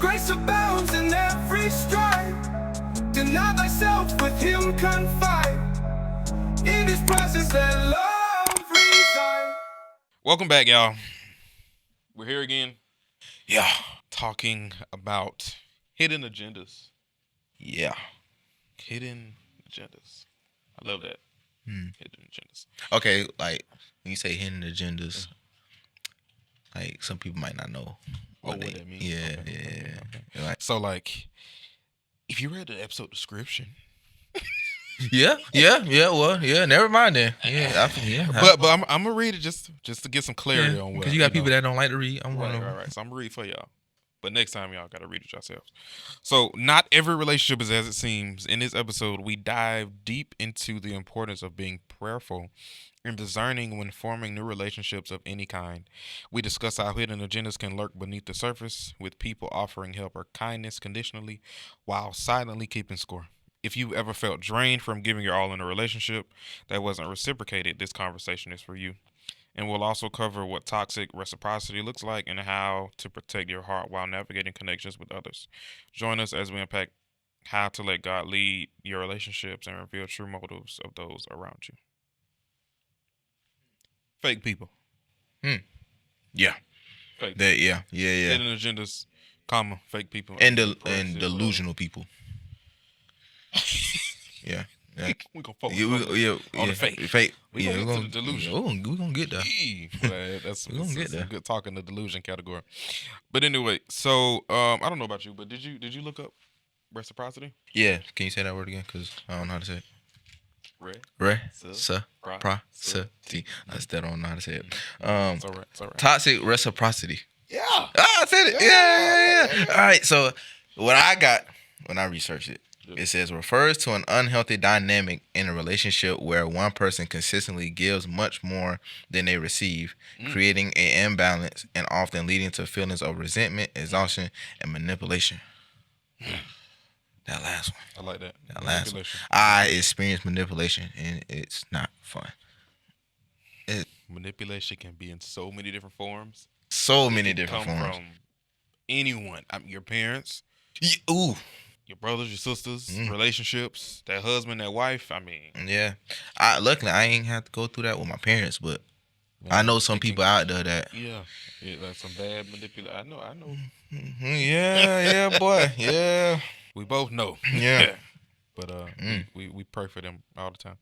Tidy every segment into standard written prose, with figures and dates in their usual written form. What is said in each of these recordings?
grace abounds in every strife. Deny thyself, with him confide. In his presence let love reside. Welcome back, y'all. We're here again. Yeah. Talking about hidden agendas. Yeah. Hidden agendas. I love that. Hidden agendas. Okay, like when you say hidden agendas, like some people might not know what that means. Yeah, Okay. yeah. Like, so, like, if you read the episode description. yeah. Well, yeah. Never mind then. Yeah, But I'm gonna read it just to get some clarity on what. Because you got people that don't like to read. Right. So I'm gonna read for y'all. But next time, y'all gotta read it yourselves. So, not every relationship is as it seems. In this episode, we dive deep into the importance of being prayerful and discerning when forming new relationships of any kind. We discuss how hidden agendas can lurk beneath the surface, with people offering help or kindness conditionally while silently keeping score. If you ever felt drained from giving your all in a relationship that wasn't reciprocated, this conversation is for you. And we'll also cover what toxic reciprocity looks like and how to protect your heart while navigating connections with others. Join us as we unpack how to let God lead your relationships and reveal true motives of those around you. Fake people. Yeah. Fake. Yeah. Hidden agendas, fake people. And delusional people. Yeah. We're going to focus on the fake. We're going to the delusion. We're going to get there. That's we're going to get there. Good talk in the delusion category. But anyway, so I don't know about you, but did you look up reciprocity? Yeah. Can you say that word again? Because I don't know how to say it. Reciprocity. I still don't know how to say it. It's all right. Toxic reciprocity. Yeah. I said it. Yeah. All right. So what I got when I researched it, it says refers to an unhealthy dynamic in a relationship where one person consistently gives much more than they receive, creating an imbalance and often leading to feelings of resentment, exhaustion, and manipulation. That last one. I like that. That last one. I experienced manipulation and it's not fun. Manipulation can be in so many different forms. So many different forms. From anyone. Your parents. Ooh. Your brothers, your sisters, relationships, that husband, that wife. Yeah. Luckily, I ain't have to go through that with my parents, but I know some people out there that. Yeah, like some bad manipulation. I know. Yeah, boy. Yeah. We both know. Yeah. But we pray for them all the time.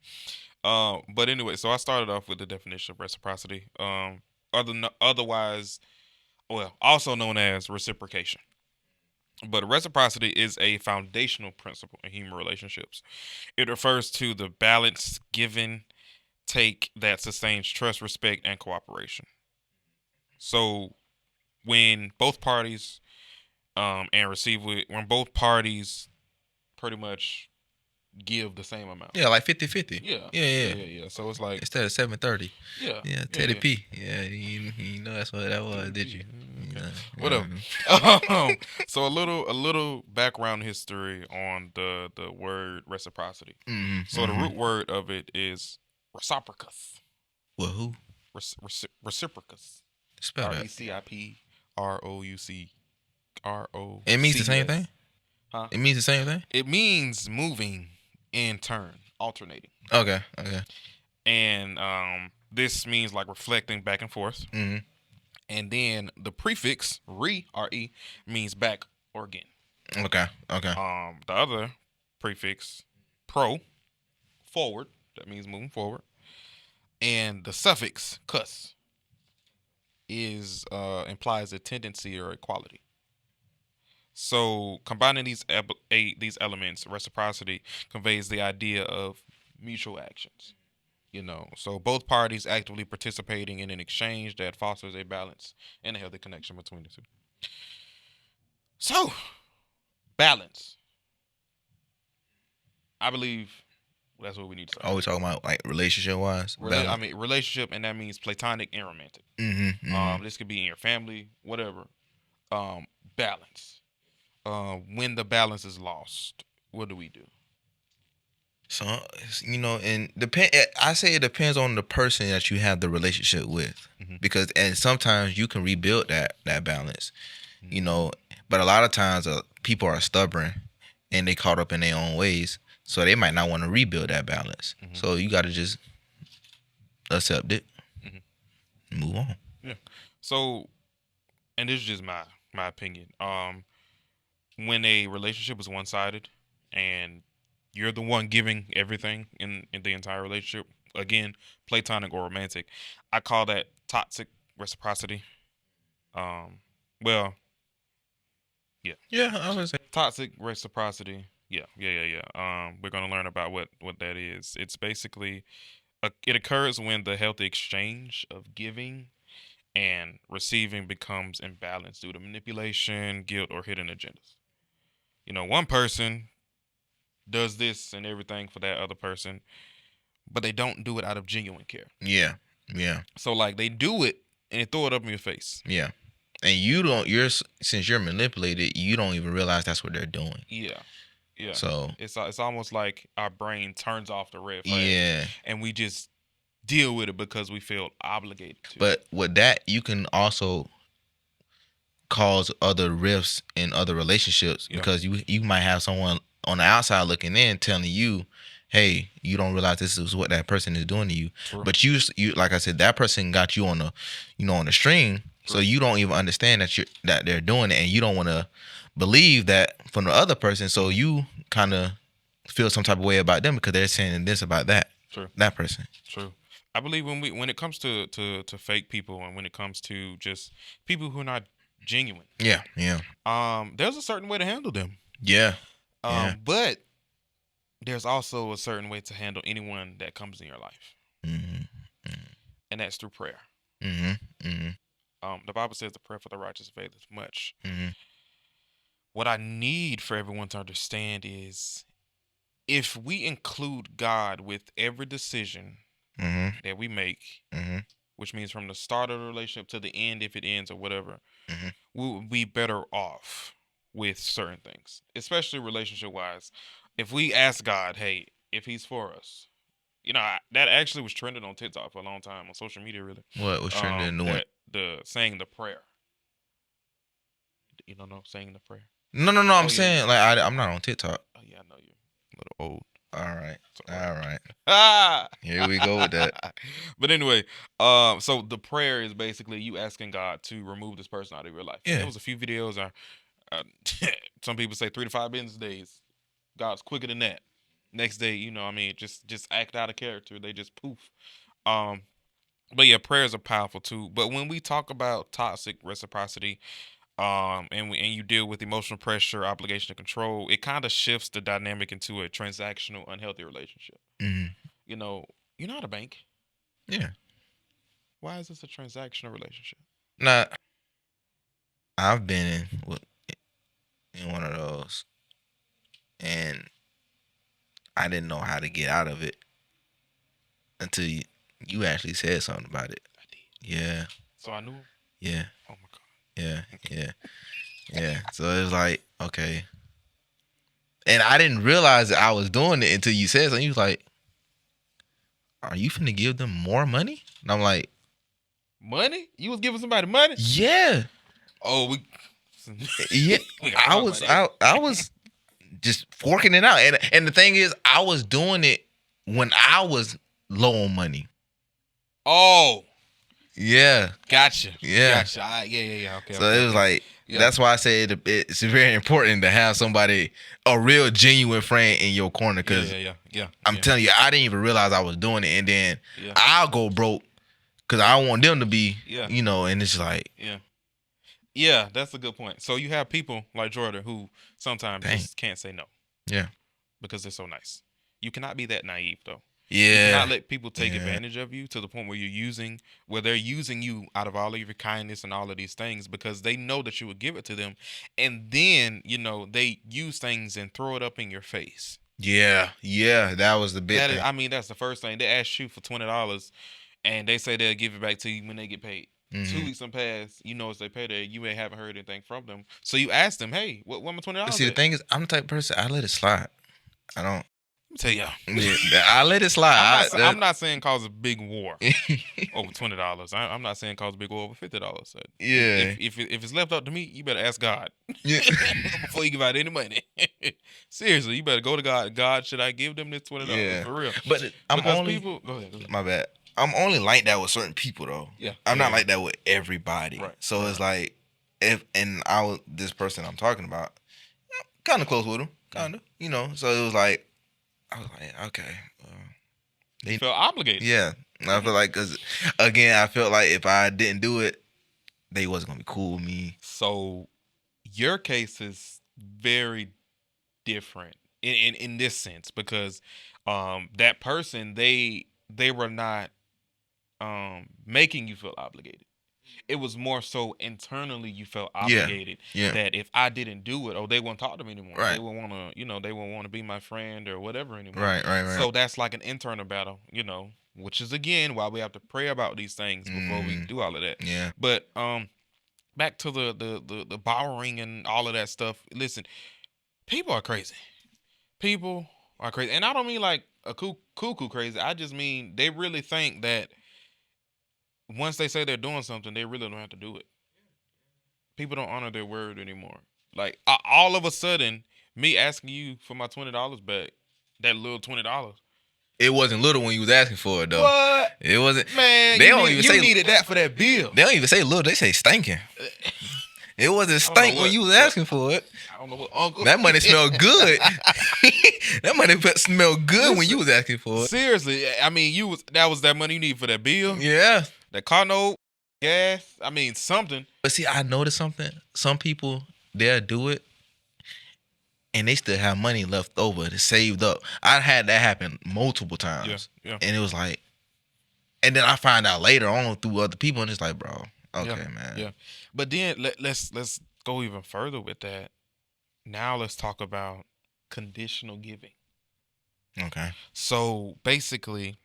But anyway, so I started off with the definition of reciprocity. Also known as reciprocation. But reciprocity is a foundational principle in human relationships. It refers to the balanced give-and-take that sustains trust, respect, and cooperation. So when both parties when both parties pretty much give the same amount. Yeah, like 50-50. Yeah. So it's like instead of 7-30. Yeah. Teddy P. Yeah, you know that's what that was, did you? Okay. Whatever. So a little background history on the word reciprocity. So the root word of it is reciprocus. Well, who? Reciprocus. Spell that. RECIPROUCRO. It means the same thing? Huh? It means the same thing? It means moving in turn, alternating. Okay. And this means like reflecting back and forth. Mm-hmm. And then the prefix re means back or again. Okay. The other prefix forward, that means moving forward. And the suffix cus implies a tendency or a quality. So combining these elements, reciprocity conveys the idea of mutual actions. So both parties actively participating in an exchange that fosters a balance and a healthy connection between the two. So, balance. I believe that's what we need to say. Always talking about like relationship-wise? Relationship, and that means platonic and romantic. Mm-hmm. This could be in your family, whatever. Balance. When the balance is lost, what do we do? So, and I say it depends on the person that you have the relationship with, because sometimes you can rebuild that balance, But a lot of times, people are stubborn and they caught up in their own ways, so they might not want to rebuild that balance. So you got to just accept it, and move on. Yeah. So, and this is just my opinion. When a relationship is one sided, and you're the one giving everything in the entire relationship, again, platonic or romantic, I call that toxic reciprocity. Well, yeah. Yeah, I would say. Toxic reciprocity. Yeah. We're gonna learn about what that is. It's basically it occurs when the healthy exchange of giving and receiving becomes imbalanced due to manipulation, guilt, or hidden agendas. One person does this and everything for that other person, but they don't do it out of genuine care. Yeah. So like they do it and they throw it up in your face. Yeah. And since you're manipulated, you don't even realize that's what they're doing. Yeah. So it's almost like our brain turns off the red flag. Yeah. And we just deal with it because we feel obligated to. But with that, you can also cause other rifts in other relationships because you might have someone on the outside looking in telling you, hey, you don't realize this is what that person is doing to you. True. But you like I said, that person got you on the string. True. So you don't even understand that they're doing it, and you don't want to believe that from the other person. So you kind of feel some type of way about them because they're saying this about that. True. That person. True. I believe when it comes to fake people, and when it comes to just people who are not genuine. Yeah. There's a certain way to handle them. Yeah. But there's also a certain way to handle anyone that comes in your life. And that's through prayer. The Bible says the prayer for the righteous availeth much. What I need for everyone to understand is if we include God with every decision that we make, which means from the start of the relationship to the end, if it ends or whatever, we will be better off with certain things, especially relationship-wise. If we ask God, hey, if he's for us, that actually was trending on TikTok for a long time, on social media, really. What was trending? The saying the prayer. You don't know saying the prayer? No. I'm saying like I'm not on TikTok. Oh yeah, I know you. A little old. All right. Ah, here we go with that. But anyway, so the prayer is basically you asking God to remove this person out of your life. Yeah. There was a few videos. Some people say 3 to 5 business days. God's quicker than that. Next day, just act out of character. They just poof. But yeah, prayers are powerful too. But when we talk about toxic reciprocity, and you deal with emotional pressure, obligation, and control, it kind of shifts the dynamic into a transactional, unhealthy relationship. You're not a bank. Yeah. Why is this a transactional relationship? Nah, I've been in one of those, and I didn't know how to get out of it until you actually said something about it. I did. Yeah. So I knew him? Yeah. Oh my God. Yeah. So it was like, okay. And I didn't realize that I was doing it until you said something. You was like, are you finna give them more money? And I'm like, money? You was giving somebody money? Yeah. Oh, yeah. I was just forking it out. And the thing is, I was doing it when I was low on money. Oh. Yeah. Gotcha. Yeah. Gotcha. Yeah. Okay. So it was like, that's why I said it's very important to have somebody, a real genuine friend in your corner. Because I'm telling you, I didn't even realize I was doing it. And then I'll go broke because I want them to be, and it's like. Yeah, that's a good point. So you have people like Jordan who sometimes just can't say no. Yeah. Because they're so nice. You cannot be that naive, though. Yeah. You cannot let people take advantage of you to the point where they're using you out of all of your kindness and all of these things because they know that you would give it to them. And then, they use things and throw it up in your face. Yeah. That was the big thing. That's the first thing. They ask you for $20 and they say they'll give it back to you when they get paid. 2 weeks and pass, as they pay there, you may haven't heard anything from them. So you ask them, hey, what my $20? See, the thing is, I'm the type of person, I let it slide. I don't. Tell y'all. Yeah, I let it slide. I'm not saying cause a big war over $20. I'm not saying cause a big war over $50. So Yeah. If it's left up to me, you better ask God Yeah. before you give out any money. Seriously, you better go to God. God, should I give them this $20 Yeah. for real? But I'm Because only people. Go ahead. my bad. I'm only like that with certain people though. Yeah. I'm not Yeah. like that with everybody. Right. So it's like if and I was this person I'm talking about, kind of close with him, kind of, you know. So it was like I was like, okay, You feel obligated. yeah. I feel like because again, I felt like if I didn't do it, they wasn't gonna be cool with me. So your case is very different in this sense because that person they were not making you feel obligated. It was more so internally you felt obligated Yeah. that if I didn't do it, oh, they won't talk to me anymore. Right. They won't want to, they won't want to be my friend or whatever anymore. Right. So that's like an internal battle, which is again why we have to pray about these things before we do all of that. Yeah. But back to the borrowing and all of that stuff. Listen, people are crazy. People are crazy, and I don't mean like a cuckoo crazy. I just mean they really think that once they say they're doing something, they really don't have to do it. People don't honor their word anymore. Like all of a sudden, me asking you for my $20 back, that little $20. It wasn't little when you was asking for it though. What? It wasn't. Man, you needed that for that bill. They don't even say little. They say stinking. It wasn't stink when you was asking for it. I don't know what uncle. That money smelled good. That money smelled good when you was asking for it. Seriously, I mean, that was that money you need for that bill. Yeah. That car note, gas. I mean, something. But see, I noticed something. Some people, they'll do it, and they still have money left over to saved up. I had that happen multiple times. Yeah. And it was like, and then I find out later on through other people, and it's like, bro, okay, man. Yeah. But then let's go even further with that. Now let's talk about conditional giving. Okay. So basically,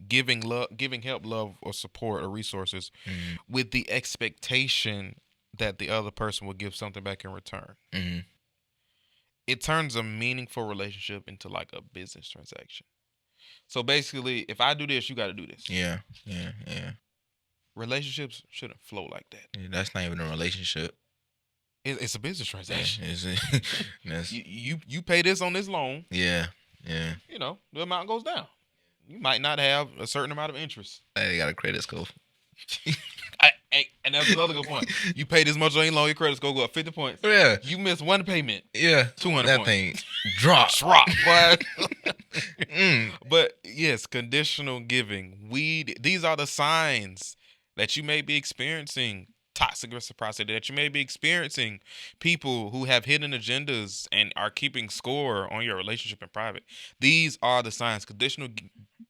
giving help, love, or support or resources with the expectation that the other person will give something back in return. Mm-hmm. It turns a meaningful relationship into like a business transaction. So basically, if I do this, you got to do this. Yeah. Relationships shouldn't flow like that. Yeah, that's not even a relationship. It's a business transaction. You pay this on this loan. Yeah. The amount goes down. You might not have a certain amount of interest. They got a credit score. And that's another good point. You pay this much on your loan, your credit score go up 50 points. Yeah. You miss one payment. Yeah. 200 that points. thing drop. But but yes, conditional giving. These are the signs that you may be experiencing toxic reciprocity, that you may be experiencing people who have hidden agendas and are keeping score on your relationship in private. These are the signs. Conditional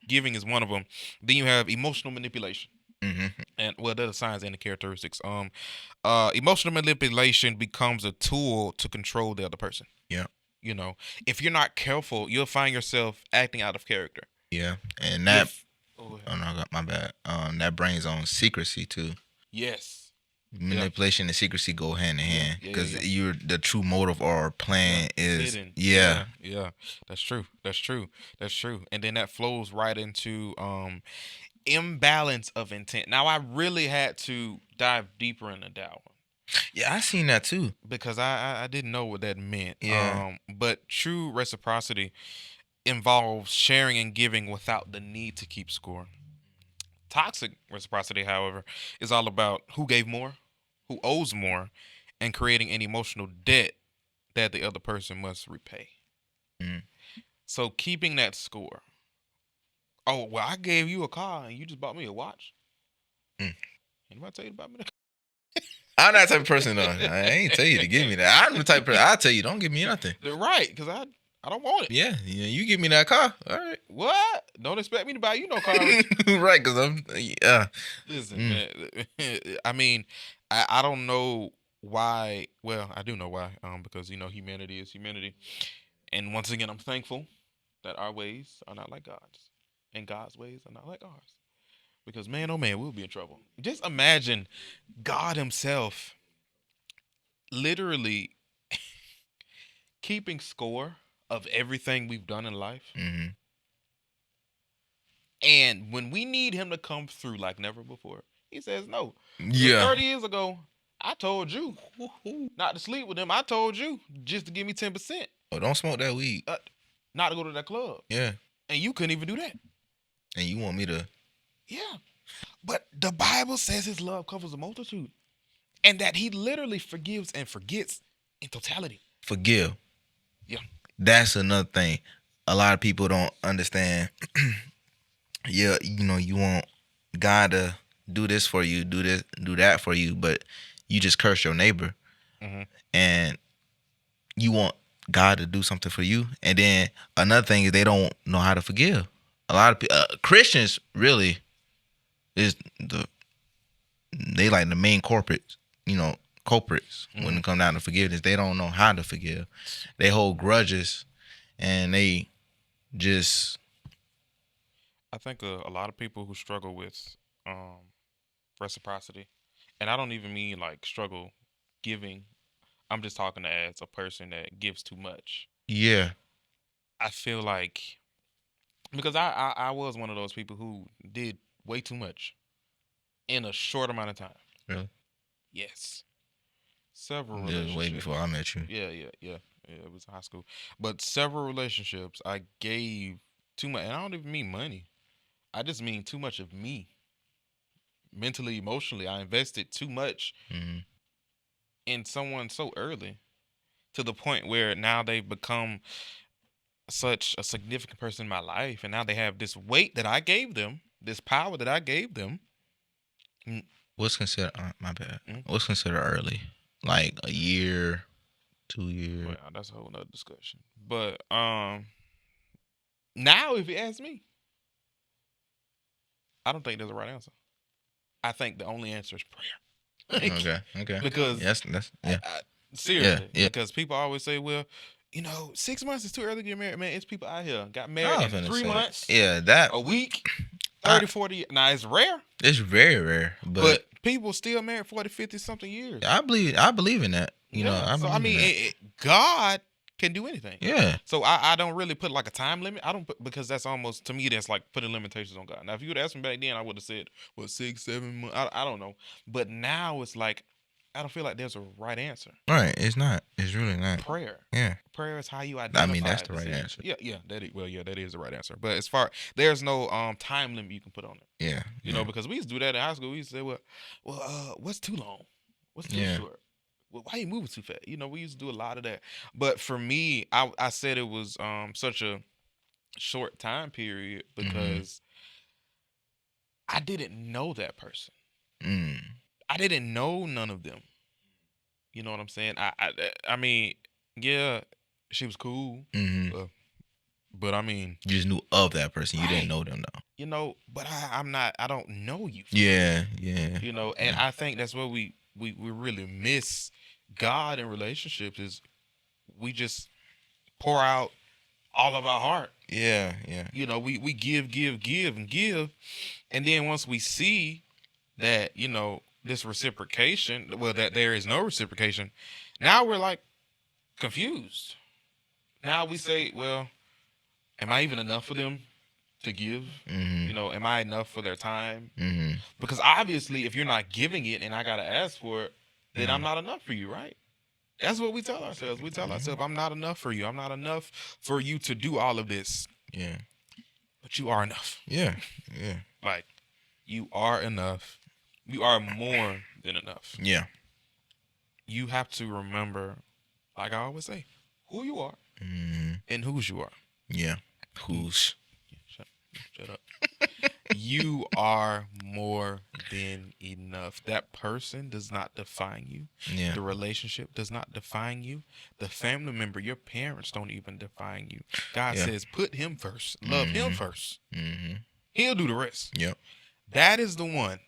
giving is one of them. Then you have emotional manipulation. Mm-hmm. And well, they're the signs and the characteristics. Emotional manipulation becomes a tool to control the other person. Yeah. If you're not careful, you'll find yourself acting out of character. Yeah. And that my bad. That brings on secrecy too. Yes. Manipulation and secrecy go hand in hand because Yeah. the true motive or plan is hidden. Yeah. That's true. And then that flows right into imbalance of intent. Now I really had to dive deeper into that one. Yeah, I seen that too Because I didn't know what that meant. Yeah. But true reciprocity involves sharing and giving without the need to keep score. Toxic reciprocity, however, is all about who gave more, who owes more, and creating an emotional debt that the other person must repay. Mm. So keeping that score. Oh, well, I gave you a car and you just bought me a watch. Anybody tell you about me? I'm that type of person though. I ain't tell you to give me that. I'm the type of person I tell you don't give me nothing. Right, because I don't want it. Yeah, you give me that car. All right. What? Don't expect me to buy you no car. Right, because I'm Listen, man. I mean, I don't know why. Well, I do know why. Because humanity is humanity, and once again, I'm thankful that our ways are not like God's, and God's ways are not like ours. Because man, oh man, we'll be in trouble. Just imagine God Himself, literally keeping score of everything we've done in life. Mm-hmm. And when we need him to come through like never before, he says no. Yeah. 30 years ago, I told you not to sleep with him. I told you just to give me 10%. Oh, don't smoke that weed. Not to go to that club. Yeah. And you couldn't even do that. And you want me to? Yeah. But the Bible says his love covers a multitude. And that he literally forgives and forgets in totality. Forgive. Yeah. That's another thing. A lot of people don't understand. Yeah, you want God to do this for you, do this, do that for you, but you just curse your neighbor. Mm-hmm. And you want God to do something for you. And then another thing is they don't know how to forgive. A lot of people, Christians really they like the main culprits when it comes down to forgiveness. They don't know how to forgive. They hold grudges and they just... I think a lot of people who struggle with reciprocity, and I don't even mean like struggle giving. I'm just talking as a person that gives too much. Yeah. I feel like, because I was one of those people who did way too much in a short amount of time. Really? Yes. Several Yeah, relationships. way before I met you. Yeah. It was high school. But several relationships I gave too much. And I don't even mean money. I just mean too much of me. Mentally, emotionally, I invested too much in someone so early, to the point where now they've become such a significant person in my life, and now they have this weight that I gave them, this power that I gave them. What's considered my bad? What's considered early? Like a year, 2 years? Well, that's a whole nother discussion. But now, if you ask me, I don't think there's a right answer. I think the only answer is prayer. Okay. Because seriously, Yeah. because people always say, well, 6 months is too early to get married. Man, it's people out here got married in 3 months. Yeah, that a week, 30, 40. Now, it's rare. It's very rare, but people still married 40, 50 something years. I believe in that. God can do anything. Yeah. So I don't really put like a time limit. I don't put, because that's almost, to me, that's like putting limitations on God. Now, if you would ask me back then, I would have said, 6, 7 months. I don't know. But now it's like, I don't feel like there's a right answer. Right. It's not. It's really not. Prayer. Yeah. Prayer is how you identify. That's the right answer. Yeah. That is the right answer. But as far, there's no time limit you can put on it. Yeah. You know, because we used to do that in high school. We used to say, well, what's too long? What's too short? Well, why you moving too fast? We used to do a lot of that. But for me, I said it was such a short time period because I didn't know that person. I didn't know none of them. You know what I'm saying? I mean, yeah, she was cool. But I mean, you just knew of that person. You didn't know them though. But I don't know you. Yeah. And I think that's where we really miss God in relationships, is we just pour out all of our heart. Yeah. We give and give. And then once we see that, this reciprocation, that there is no reciprocation, now we're like confused. Now we say, well, am I even enough for them to give? Am I enough for their time? Because obviously, if you're not giving it and I got to ask for it, then I'm not enough for you, right? That's what we tell ourselves. We tell ourselves, I'm not enough for you. I'm not enough for you to do all of this. Yeah. But you are enough. Yeah. Like, you are enough. You are more than enough. Yeah. You have to remember, like I always say, who you are and whose you are. Yeah. Whose? Shut up. You are more than enough. That person does not define you. Yeah. The relationship does not define you. The family member, your parents don't even define you. God says, put him first. Love him first. He'll do the rest. Yep. That is the one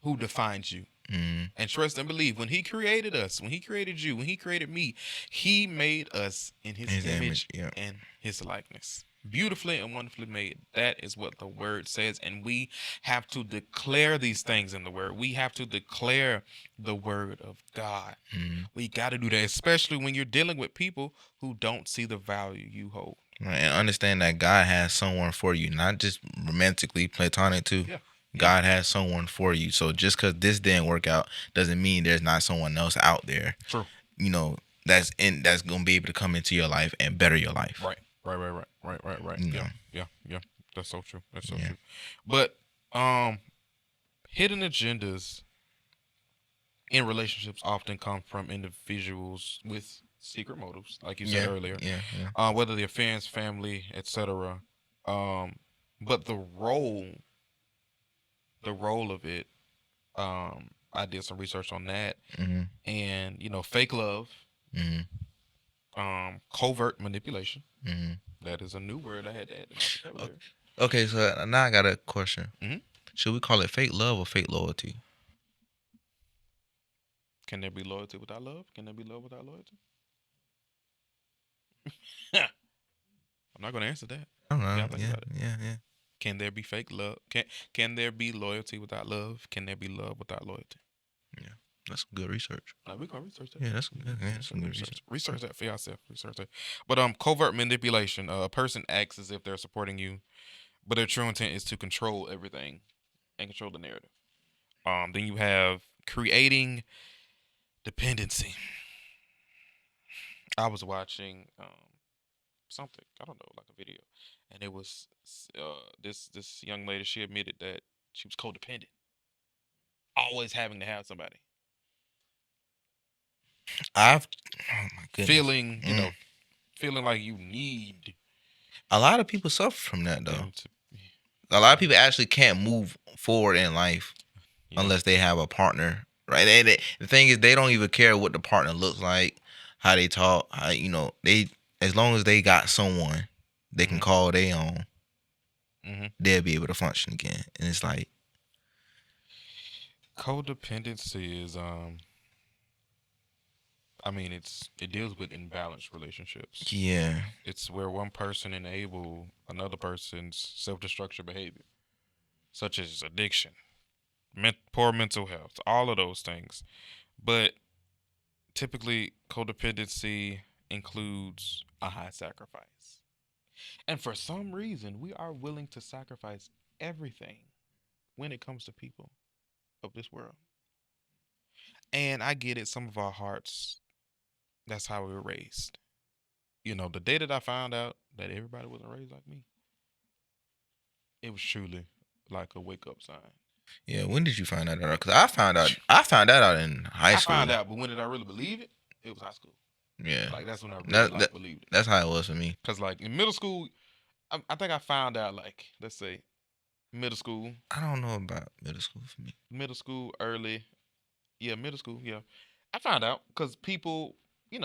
who defines you. And trust and believe, when he created us, when he created you, when he created me, he made us in his image and his likeness. beautifully and wonderfully made. That is what the word says, and we have to declare these things in the word. We have to declare the word of God. We got to do that, especially when you're dealing with people who don't see the value you hold. Right, and understand that God has someone for you, not just romantically, platonic too. Yeah. God has someone for you. So just because this didn't work out doesn't mean there's not someone else out there. True. You know, that's gonna be able to come into your life and better your life. Right. You Yeah. know. Yeah. That's so true. That's so Yeah. true. But hidden agendas in relationships often come from individuals with secret motives, like you said earlier. Yeah. Whether they're fans, family, etc. But the role of it, I did some research on that, and fake love, covert manipulation. That is a new word I had to add to my vocabulary. Okay, so now I got a question. Mhm. Should we call it fake love or fake loyalty? Can there be loyalty without love? Can there be love without loyalty? I'm not gonna answer that. I don't know. Yeah, think about it. Yeah. Can there be fake love? Can there be loyalty without love? Can there be love without loyalty? Yeah. That's some good research. We're gonna research that. Yeah, that's good. Yeah, that's some good research. Research that for yourself. Research that. But covert manipulation. A person acts as if they're supporting you, but their true intent is to control everything and control the narrative. Then you have creating dependency. I was watching something, I don't know, like a video, and it was this young lady. She admitted that she was codependent, always having to have somebody, Oh my goodness. feeling feeling like you need A lot of people suffer from that though. them to. A lot of people actually can't move forward in life Yeah. unless they have a partner, right? And the thing is, they don't even care what the partner looks like, how they talk, they as long as they got someone they can call their own, they'll be able to function again. And it's like Codependency is I mean it deals with imbalanced relationships. yeah, It's where one person enable another person's self-destructive behavior, such as addiction, poor mental health, all of those things. But typically, codependency includes a high sacrifice. And for some reason, we are willing to sacrifice everything when it comes to people of this world. And I get it, some of our hearts, that's how we were raised. The day that I found out that everybody wasn't raised like me, it was truly like a wake up sign. yeah. When did you find that out? Because I found that out in high I school. found out, but when did I really believe it? It was high school. Yeah, Like that's when I really believed it. that's how it was for me. Cause like in middle school, I think I found out like let's say middle school, I don't know about middle school for me. early, middle school, yeah. I found out because people,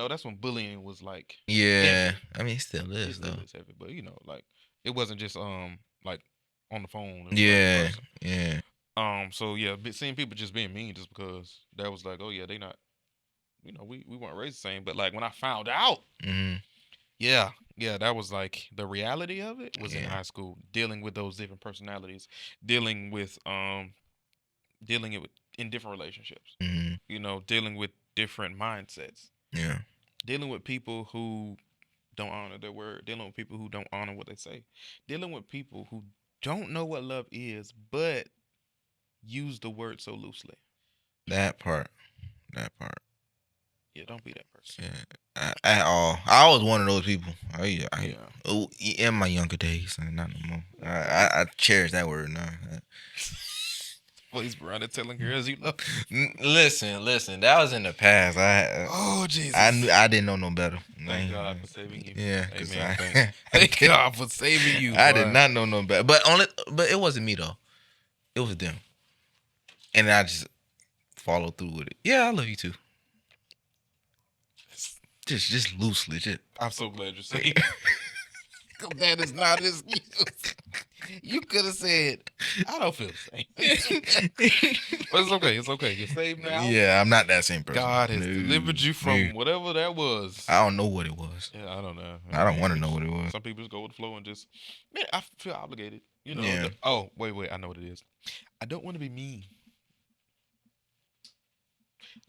that's when bullying was like Yeah, heavy. I mean, it still It is still though. is heavy, but like it wasn't just like on the phone. It was like in Yeah, person. yeah. So yeah, seeing people just being mean just because that was like, oh yeah, they not, we weren't raised the same. But like when I found out, yeah, that was like the reality of it was in Yeah. high school, dealing with those different personalities, dealing with in different relationships, dealing with different mindsets, Yeah. dealing with people who don't honor their word, dealing with people who don't honor what they say, dealing with people who don't know what love is, but use the word so loosely. That part. Yeah, don't be that person. Yeah. At all. I was one of those people. In my younger days, not no more. I cherish that word now. Please, brother, telling girls you love. Listen. That was in the past. Oh Jesus! I didn't know no better. Thank God for saving you. Yeah, because Amen. Thank God for saving you. I did not know no better. But it wasn't me though. It was them. And I just followed through with it. Yeah, I love you too. Just loosely. I'm so glad you're saying that is not his excuse. You could have said, I don't feel the same. But it's okay. It's okay. You're saved now. Yeah, I'm not that same person. God has No, delivered you from no. whatever that was. I don't know what it was. Yeah, I don't know. I don't want to know what it was. Some people just go with the flow and just, man, I feel obligated. You know. Yeah. Oh, wait. I know what it is. I don't want to be mean.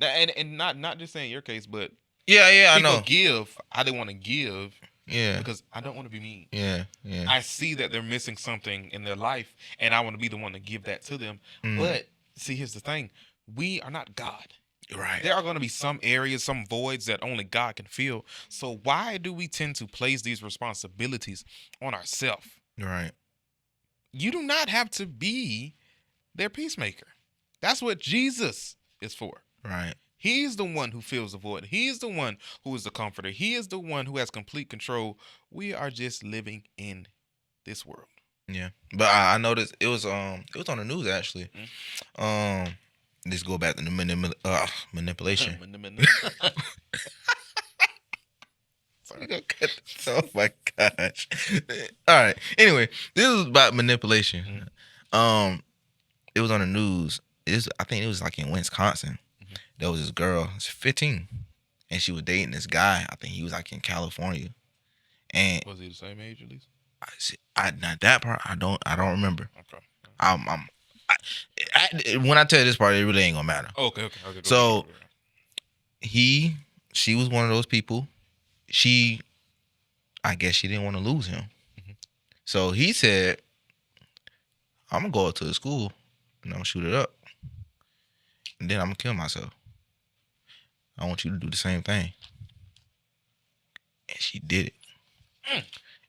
Now, and not just saying your case, but Yeah, I people know. give. I didn't want to give Yeah, because I don't want to be mean. yeah. I see that they're missing something in their life, and I want to be the one to give that to them. Mm. But see, here's the thing: we are not God. Right. There are going to be some areas, some voids that only God can fill. So why do we tend to place these responsibilities on ourselves? Right. You do not have to be their peacemaker. That's what Jesus is for. Right. He's the one who fills the void. He's the one who is the comforter. He is the one who has complete control. We are just living in this world. Yeah. But I noticed it was on the news actually. Let's go back to the manipulation. Sorry. Oh my gosh. All right. Anyway, this was about manipulation. It was on the news. I think it was like in Wisconsin. There was this girl, she's 15, and she was dating this guy. I think he was like in California. And Was he the same age at least? not that part. I don't remember. Okay. When I tell you this part, it really ain't gonna matter. Okay. So she was one of those people. I guess she didn't want to lose him. So he said, I'm gonna go up to the school and I'm gonna shoot it up. And then I'm gonna kill myself. I want you to do the same thing. And she did it.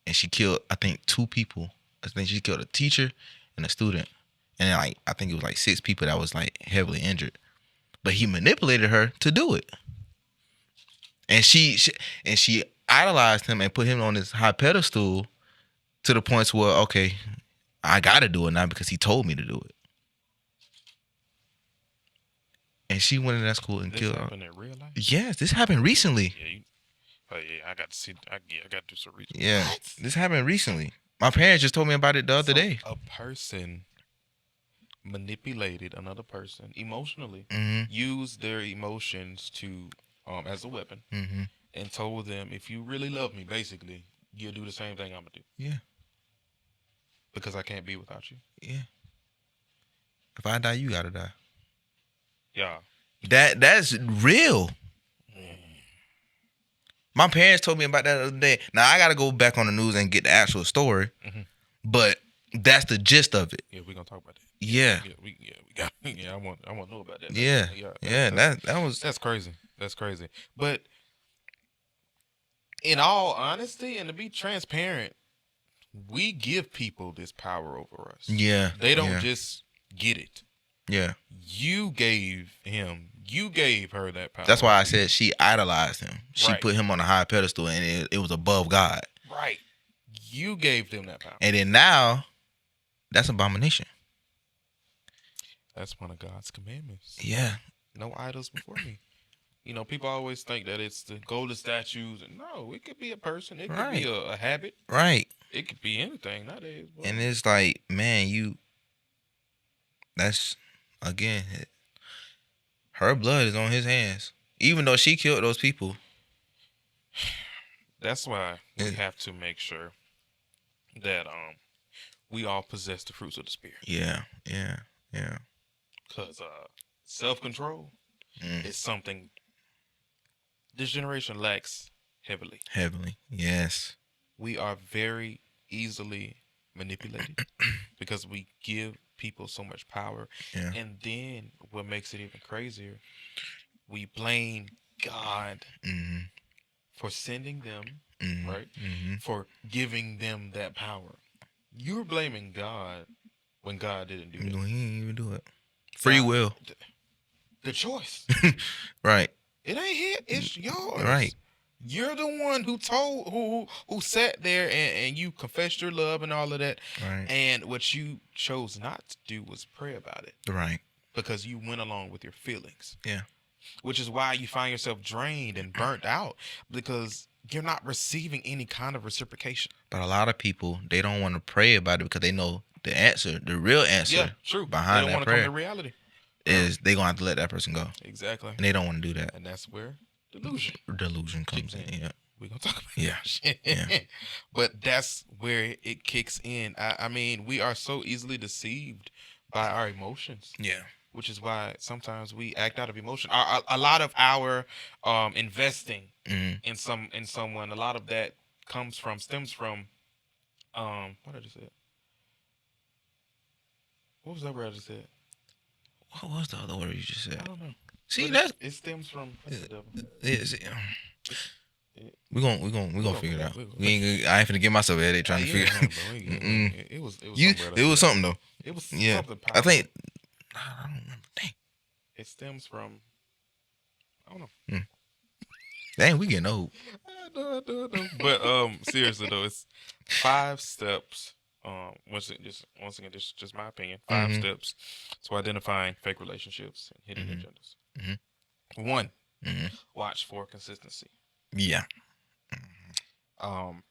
And she killed, I think, 2 people. I think she killed a teacher and a student. And then, like, I think it was like 6 people that was like heavily injured. But he manipulated her to do it. And she idolized him and put him on this high pedestal to the point where, okay, I gotta do it now because he told me to do it. And she went in that school and killed her. This happened in real life? Yes, this happened recently. Yeah, I got to see. I got to do some research. Yeah, this happened recently. My parents just told me about it the other day. A person manipulated another person emotionally, Mm-hmm. used their emotions to as a weapon, Mm-hmm. and told them, if you really love me, basically, you'll do the same thing I'm gonna do. Yeah. Because I can't be without you. Yeah. If I die, you gotta die. Yeah. That's real. My parents told me about that the other day. Now I gotta go back on the news and get the actual story, but that's the gist of it. Yeah, we're gonna talk about that. Yeah. We got. Yeah, I want to know about that. Yeah. That was. That's crazy. That's crazy. But in all honesty, and to be transparent, we give people this power over us. Yeah. They don't just get it. Yeah. You gave her that power. That's why I said she idolized him. She Right. put him on a high pedestal, and it was above God. Right. You gave them that power. And then now, that's abomination. That's one of God's commandments. Yeah. No idols before me. You know, people always think that it's the golden statues. And no, it could be a person. It could be a habit. Right. It could be anything nowadays. Bro. And it's like, man, that's, again, her blood is on his hands. Even though she killed those people. That's why we have to make sure that we all possess the fruits of the Spirit. Yeah. Because self-control is something this generation lacks heavily. Yes. We are very easily manipulated because we give people so much power. Yeah. And then what makes it even crazier, we blame God for sending them, right? For giving them that power. You're blaming God when God didn't do that. No, he didn't even do it. Free will. The choice. Right. It ain't his, it's yours. Right. You're the one who sat there and you confessed your love and all of that. Right. And what you chose not to do was pray about it. Right. Because you went along with your feelings. Yeah. Which is why you find yourself drained and burnt out. Because you're not receiving any kind of reciprocation. But a lot of people, they don't want to pray about it because they know the answer, the real answer Yeah, true. They behind don't that want to come prayer to reality. is they gonna have to let that person go, Exactly. and they don't want to do that. And that's where delusion Comes in. Yeah, we're gonna talk about Yeah. that shit. Yeah. But that's where it kicks in. I mean, we are so easily deceived by our emotions, yeah, which is why sometimes we act out of emotion. A lot of our investing Mhm. in someone, a lot of that stems from what I just said. What was that word I just said? What was the other word you just I said? don't know. See, But that's it stems from what's the devil? we gonna figure it out. we gonna- We ain't. I ain't finna give myself a headache trying to Yeah, figure. no, bro, it was You, somewhere. it was something though. It was Yeah, something I powerful. think. I don't remember. Dang, It stems from I don't know. dang, we getting old. I know. But seriously though, it's 5 steps. Once again, this is just my opinion. 5 Mhm. steps to identifying fake relationships and hidden Mhm. agendas. Mhm. 1, Mhm. watch for consistency. Yeah.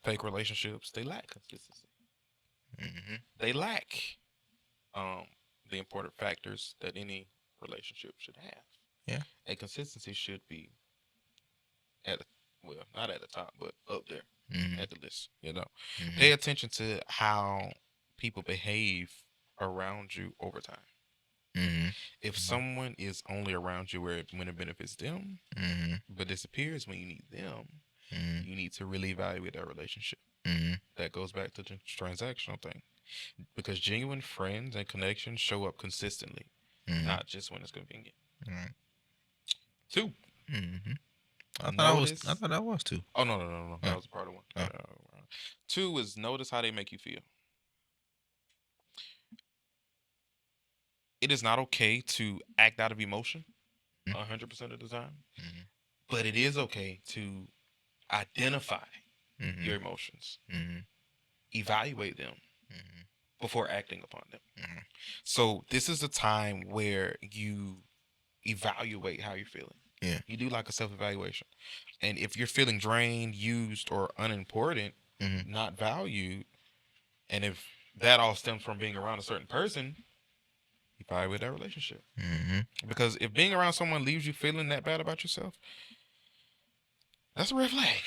Fake relationships, they lack consistency. Mhm. They lack the important factors that any relationship should have. Yeah. And consistency should be not at the top, but up there Mhm. at the list. You know, Mhm. pay attention to how people behave around you over time. Mhm. If someone is only around you when it benefits them, Mhm. but disappears when you need them, Mhm. you need to really evaluate that relationship. Mhm. That goes back to the transactional thing, because genuine friends and connections show up consistently, Mhm. not just when it's convenient. Right. 2, Mhm. I notice. thought that was too. Oh no. That Oh. was a part of 1. Oh. 2 is notice how they make you feel. It is not okay to act out of emotion Mhm. 100% of the time, Mhm. but it is okay to identify Mhm. your emotions, Mhm. evaluate them Mhm. before acting upon them. Mhm. So this is the time where you evaluate how you're feeling. Yeah. You do like a self-evaluation. And if you're feeling drained, used, or unimportant, Mhm. not valued, and if that all stems from being around a certain person, evaluate that relationship. Mhm. Because if being around someone leaves you feeling that bad about yourself, that's a red flag.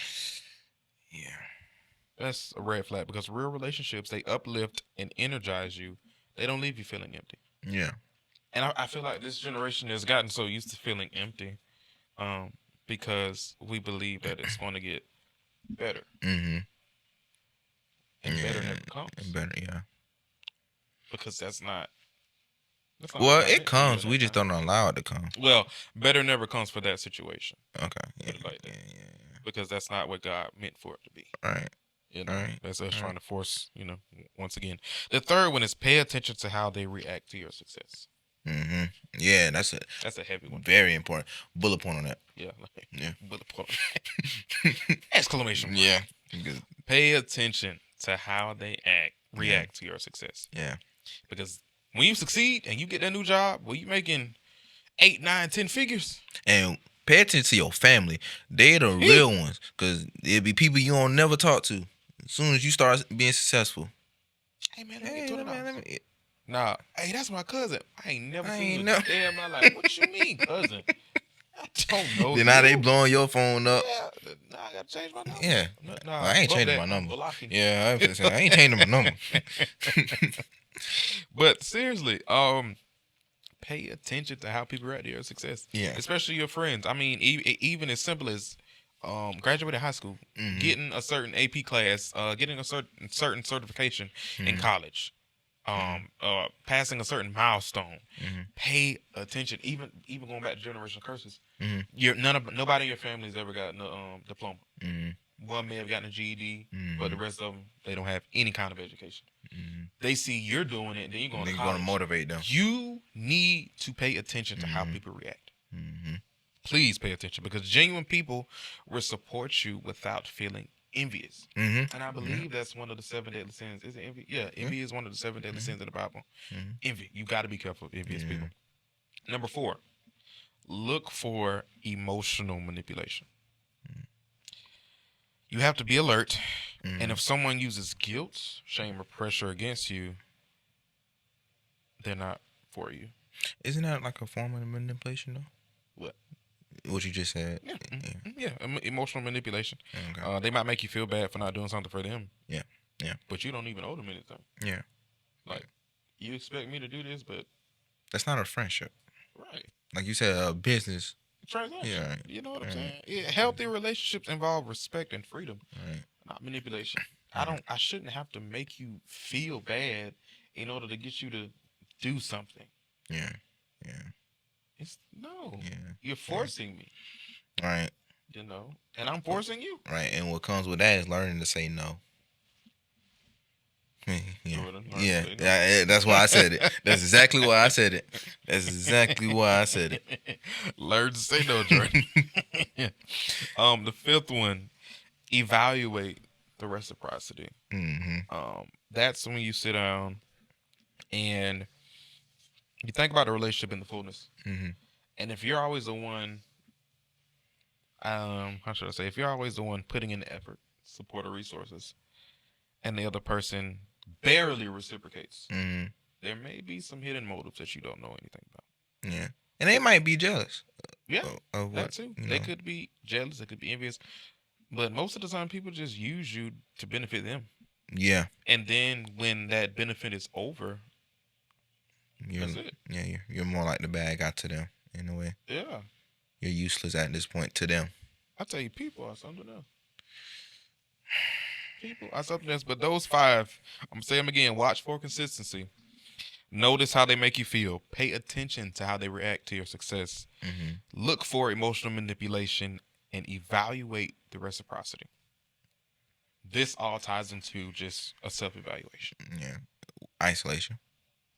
Yeah. That's a red flag, because real relationships, they uplift and energize you. They don't leave you feeling empty. Yeah. And I feel like this generation has gotten so used to feeling empty, because we believe that it's going to get better, Mhm. and better Yeah. never comes, Better. Yeah. because that's not Well, what God it meant for you in comes. that We just time. don't allow it to come. Well, better never comes for that situation. Okay. Yeah. Put it like that. Yeah. Because that's not what God meant for it to be. Right. You know, Right. that's us Right. trying to force. Once again, the third one is pay attention to how they react to your success. Mhm. Yeah. That's That's a heavy one. very important. Bullet point on that. Yeah. Like, Yeah. bullet point. Exclamation mark. Yeah. Good. Pay attention to how they react to your success. Yeah. Because when you succeed and you get that new job, well, you making 8, 9, 10 figures. And pay attention to your family. They're the real ones. Because it'll be people you don't never talk to. As soon as you start being successul. Hey man, let me Hey, get $20. man, let me. Nah, hey, that's my cousin. I ain't never I seen ain't you never- a day in my life. What you mean, cousin? I don't know. Then now they you. blowing your phone up. Yeah, nah, I gotta change my number. Yeah. Nah, Well, I ain't fuck changing that. my I'm number. blocking. Yeah, I ain't changing my number. But seriously, pay attention to how people react to your success. Yeah. Especially your friends. I mean, even as simple as graduating high school, Mhm. getting a certain AP class, getting a certain certification in Mhm. college, passing a certain milestone. Mhm. Pay attention. Even going back to generational curses. Mhm. Nobody in your family has ever gotten a diploma. Mhm. One may have gotten a GED, Mhm. but the rest of them, they don't have any kind of education. Mhm. They see you're doing it, then you're going to They're college. going to motivate them. You need to pay attention to how Mhm. people react. Mhm. Please pay attention, because genuine people will support you without feeling envious. Mhm. And I believe that's one of the 7 deadly sins. Is it envy? Yeah, envy is one of the 7 deadly sins in the Bible. Mhm. Envy. You got to be careful of envious Yeah. people. Number 4, look for emotional manipulation. You have to be alert. Mhm. And if someone uses guilt, shame, or pressure against you, they're not for you. Isn't that like a form of manipulation though? What? What you just said. Yeah, emotional manipulation. Okay. They might make you feel bad for not doing something for them. Yeah. But you don't even owe them anything. Yeah. Like, you expect me to do this, but That's not a friendship. right. Like you said, a business. Transaction. Yeah, right. You know what I'm Right. saying? Yeah, healthy relationships involve respect and freedom, Right. not manipulation. Right. I shouldn't have to make you feel bad in order to get you to do something. Yeah. Yeah. It's no. Yeah. You're forcing me, Right. you know, and I'm forcing you. Right. And what comes with that is learning to say no. Yeah. Jordan, learn to Yeah. say no. Yeah. That's why I said it. That's exactly why I said it. That's exactly why I said it. Learn to say no, Jordan. The fifth one, evaluate the reciprocity. Mm-hmm. That's when you sit down and you think about the relationship in the fullness. Mm-hmm. And if you're always the one, how should I say? If you're always the one putting in the effort, support, or resources, and the other person barely reciprocates, Mm-hmm. there may be some hidden motives that you don't know anything about. Yeah. And they might be jealous. Yeah, Of that what, too. you They know. could be jealous. They could be envious. But most of the time, people just use you to benefit them. Yeah. And then when that benefit is over, You're, that's it. Yeah. You're more like the bad guy to them in a way. Yeah. You're useless at this point to them. I tell you, people are something else. People are something else. But those five, I'm going to say them again. Watch for consistency. Notice how they make you feel. Pay attention to how they react to your success. Mm-hmm. Look for emotional manipulation and evaluate the reciprocity. This all ties into just a self-evaluation. Yeah. Isolation.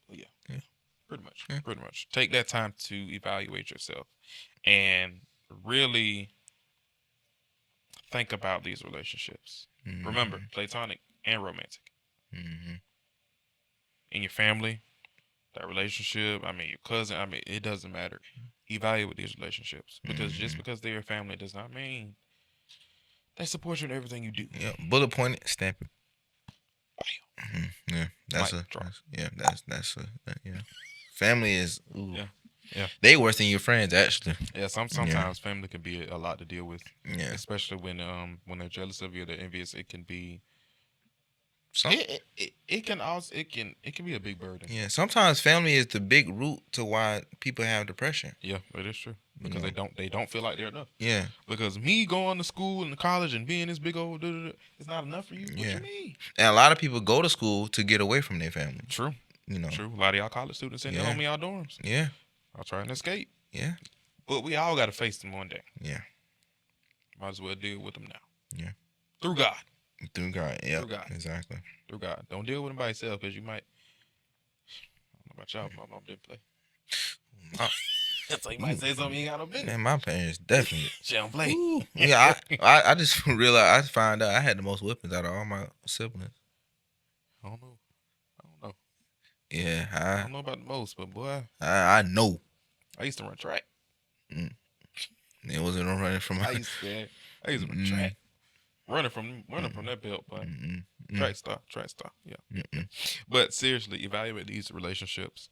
Yeah. Yeah. Pretty much. Yeah. Pretty much. Take that time to evaluate yourself and really think about these relationships. Mm-hmm. Remember, platonic and romantic. Mm-hmm. In your family, that relationship, your cousin, it doesn't matter. Evaluate these relationships. Because just because they're your family does not mean they support you in everything you do. Yeah. Bullet pointed, stamp it. Mm-hmm. Yeah. That's Mic a drop. yeah. Family is ooh. Yeah. They worse than your friends actually. Yeah, sometimes family can be a lot to deal with. Yeah. Especially when they're jealous of you, they're envious. It can be Some, it can be a big burden. yeah. Sometimes family is the big root to why people have depression. Yeah, it is true. Because know. they don't feel like they're enough. Yeah. Because me going to school and college and being this big old it's not enough for you. What Yeah. you mean? And a lot of people go to school to get away from their family. True. You know. True. A lot of y'all college students sitting at Yeah. home in y'all dorms. Yeah. I'll try and escape. Yeah. But we all got to face them one day. Yeah. Might as well deal with them now. Yeah. Through God. Through God. Yeah. Through God. Exactly. Through God. Don't deal with them by yourself because you might. I don't know about y'all. My mom didn't play. So you might say something you ain't got no business. Man, my parents definitely. She don't play. Ooh. Yeah, I just realized I found out I had the most weapons out of all my siblings. I don't know. Yeah, I don't know about the most, but boy, I know. I used to run track. It wasn't no running from. I used to run track. Running from that belt, but track star. Yeah. But seriously, evaluate these relationships.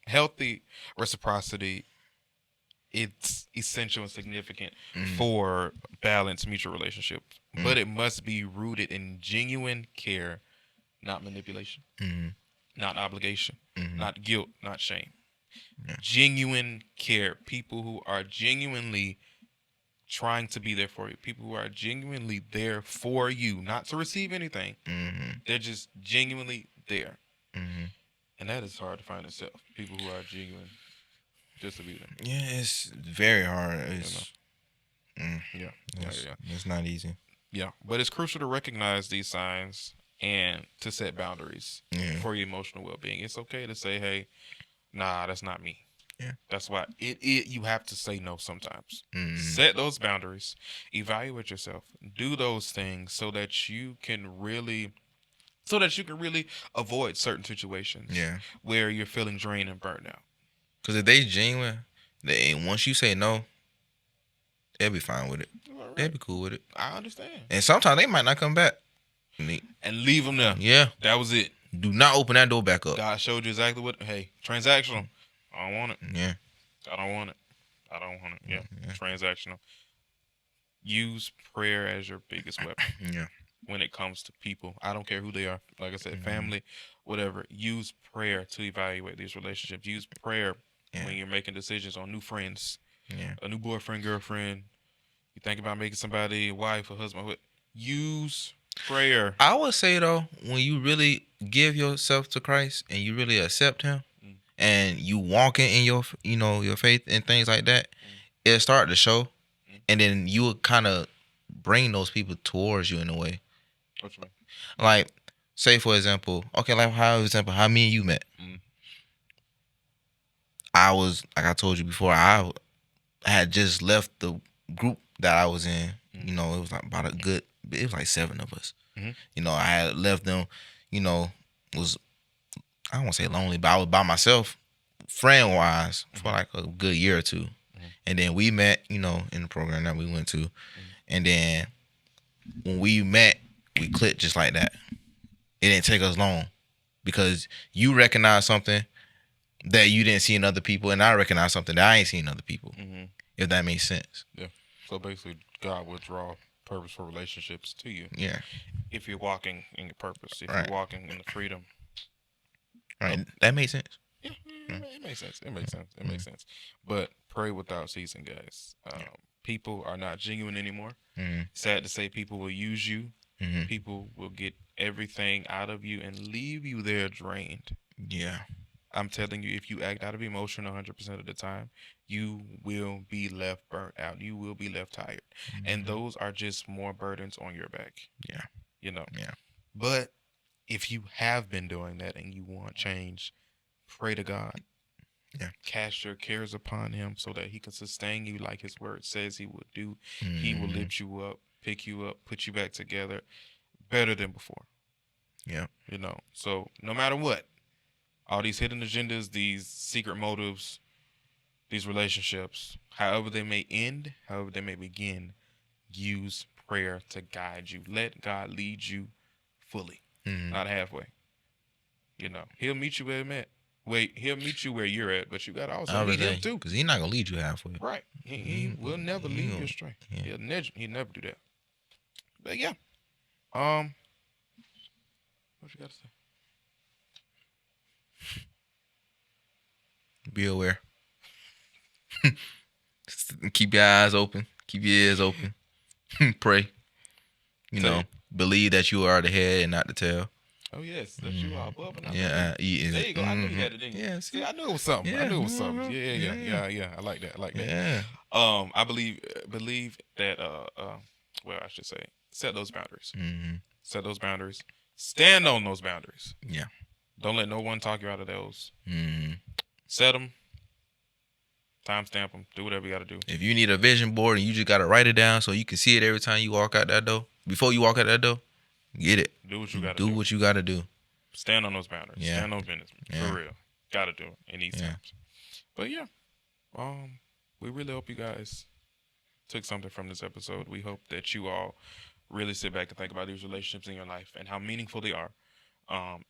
Healthy reciprocity, it's essential and significant for balanced mutual relationships. But it must be rooted in genuine care, not manipulation, not obligation, not guilt, not shame. Yeah. Genuine care. People who are genuinely trying to be there for you. People who are genuinely there for you, not to receive anything. They're just genuinely there. And that is hard to find itself. People who are genuine just to be there. Yeah, it's very hard. It's, Yeah. It's not easy. Yeah. But it's crucial to recognize these signs and to set boundaries for your emotional well-being. It's okay to say, hey, nah, that's not me. Yeah. That's why you have to say no sometimes. Set those boundaries, evaluate yourself, do those things so that you can really avoid certain situations where you're feeling drained and burnt out. Because if they genuine, once you say no, they'll be fine with it. All They'll right. be cool with it. I understand. And sometimes they might not come back. And leave them there. Yeah. That was it. Do not open that door back up. God showed you exactly what. Hey, transactional. I don't want it. Yeah. I don't want it. I don't want it. Yeah. Transactional. Use prayer as your biggest weapon. Yeah. When it comes to people, I don't care who they are. Like I said, family, whatever. Use prayer to evaluate these relationships. Use prayer when you're making decisions on new friends, a new boyfriend, girlfriend. You think about making somebody a wife, a husband. Use prayer. I would say though, when you really give yourself to Christ and you really accept Him, and you walking in your, your faith and things like that, it'll start to show, and then you will kind of bring those people towards you in a way. What you mean? Like, say for example, how me and you met. I was, like I told you before, I had just left the group that I was in. It was like it was like 7 of us. I had left them, was, I don't want to say lonely, but I was by myself, friend wise, for like a good year or two. And then we met, in the program that we went to. And then when we met, we clicked just like that. It didn't take us long because you recognize something that you didn't see in other people, and I recognize something that I ain't seen in other people. If that makes sense. Yeah. So basically, God will draw purposeful relationships to you. Yeah. If you're walking in your purpose, if Right. you're walking in the freedom. Right. That makes sense. Yeah, it makes sense. It makes sense. It makes sense. But pray without ceasing, guys. People are not genuine anymore. Sad to say, people will use you. People will get everything out of you and leave you there drained. Yeah. I'm telling you, if you act out of emotion 100% of the time, you will be left burnt out. You will be left tired. And those are just more burdens on your back. Yeah. Yeah. But if you have been doing that and you want change, pray to God. Yeah. Cast your cares upon Him so that He can sustain you like His word says He would do. He will lift you up, pick you up, put you back together better than before. Yeah. So no matter what, all these hidden agendas, these secret motives, these relationships, however they may end, however they may begin, use prayer to guide you. Let God lead you fully, not halfway. He'll meet you where He'll meet you where you're at, but you got to also meet Him too. Because He's not going to lead you halfway. Right. He will never lead you astray. He'll never do that. But yeah. What you got to say? Be aware. Keep your eyes open. Keep your ears open. Pray. Believe that you are the head and not the tail. Oh yes, that you are above and not Yeah. there you go. I knew you had it in you. Yeah. See, I knew it was something. Yeah. I knew it was something. Yeah. I like that. Yeah. I believe that I should say, set those boundaries. Set those boundaries. Stand on those boundaries. Yeah. Don't let no one talk you out of those. Set them. Timestamp them. Do whatever you got to do. If you need a vision board and you just got to write it down so you can see it every time you walk out that door, before you walk out that door, get it. Do what you got to do. Do what you got to do. Stand on those boundaries. Yeah. Stand on business. For real. Got to do it in these times. But yeah, we really hope you guys took something from this episode. We hope that you all really sit back and think about these relationships in your life and how meaningful they are.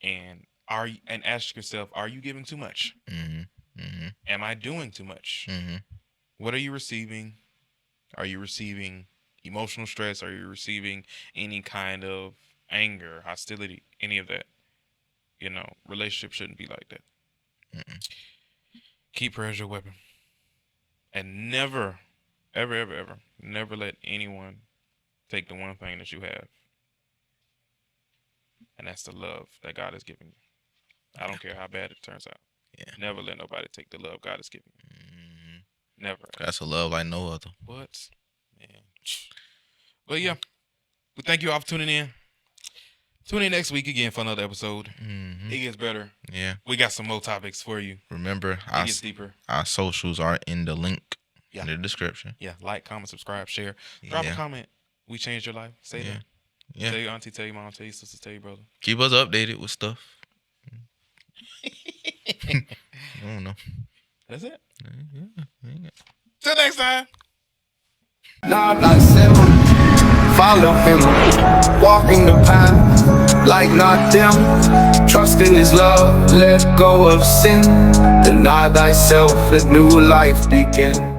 And ask yourself, are you giving too much? Am I doing too much? What are you receiving? Are you receiving emotional stress? Are you receiving any kind of anger, hostility, any of that? Relationship shouldn't be like that. Keep prayer as your weapon. And never, ever, ever, ever, never let anyone take the one thing that you have. And that's the love that God has given you. I don't care how bad it turns out. Yeah. Never let nobody take the love God has given you. Never. That's a love like no other. What? Man. But yeah, we thank you all for tuning in. Tune in next week again for another episode. It gets better. Yeah. We got some more topics for you. Remember, It gets deeper. Our socials are in the link in the description. Yeah. Like, comment, subscribe, share. Drop a comment. We changed your life. Say that. Yeah. Tell your auntie, tell your mom, tell your sister, tell your brother. Keep us updated with stuff. I don't know. That's it. Yeah. Till next time. Not thyself, follow him, walking the path like not them. Trust in his love, let go of sin. Deny thyself, let new life begin.